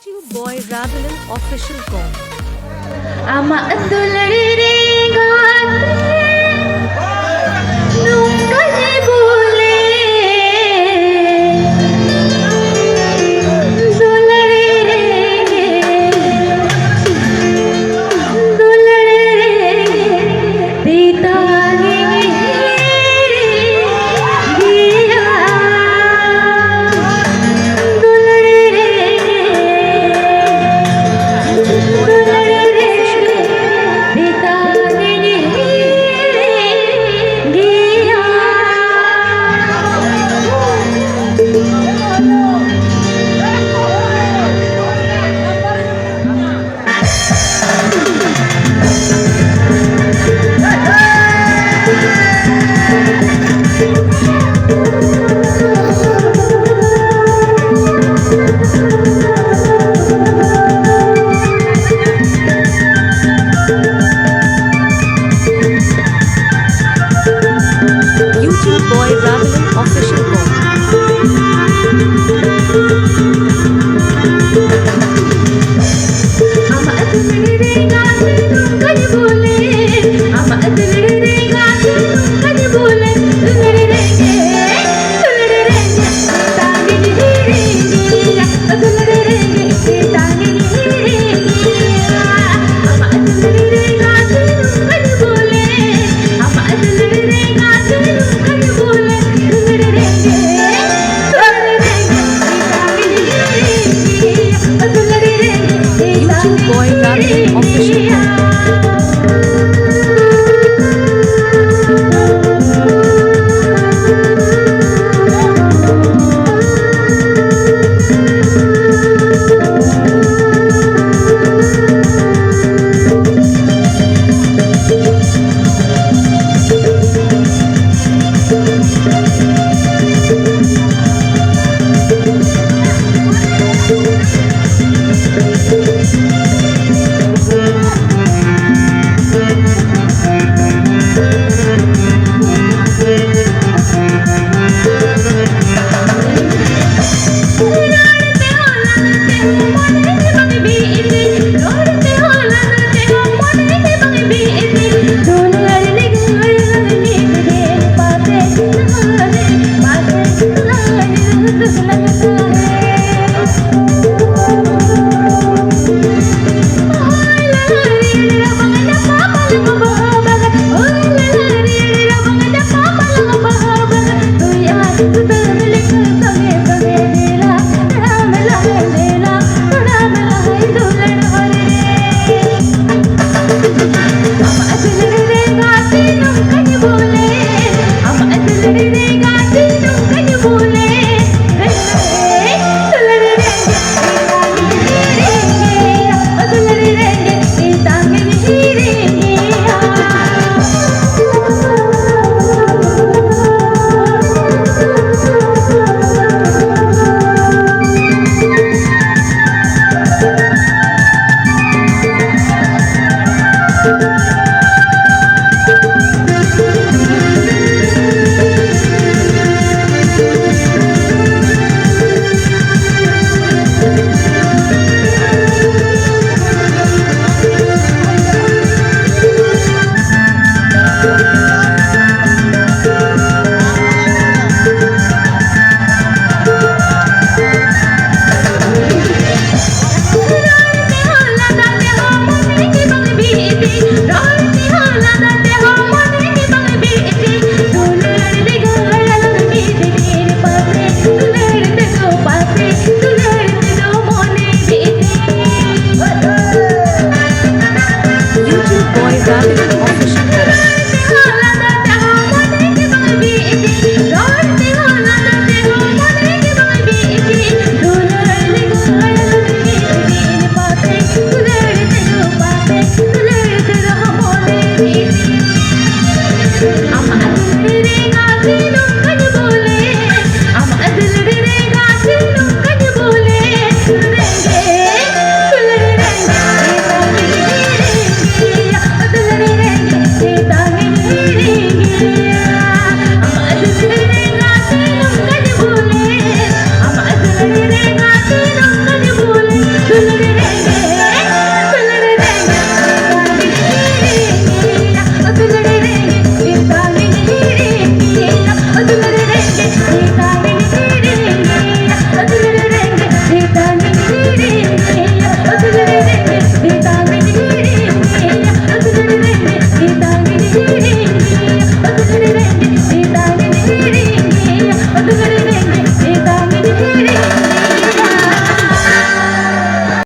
YouTube Boy Ravelan Official Com. Ama Dulare Gati nunca bole Dulare Pita YouTube Boy Ravelan Official Com. Ama Dulare Gati nunca bole Ama Dulare Gati nunca bole Dulare Rengec tangi hiriya Dulare Rengec tangi hiriya Ama Dulare Gati nunca bole Ama Dulare Gati nunca bole Dulare Rengec tangi hiriya Dulare YouTube Boy Ravelan Official Com. Dulare Gati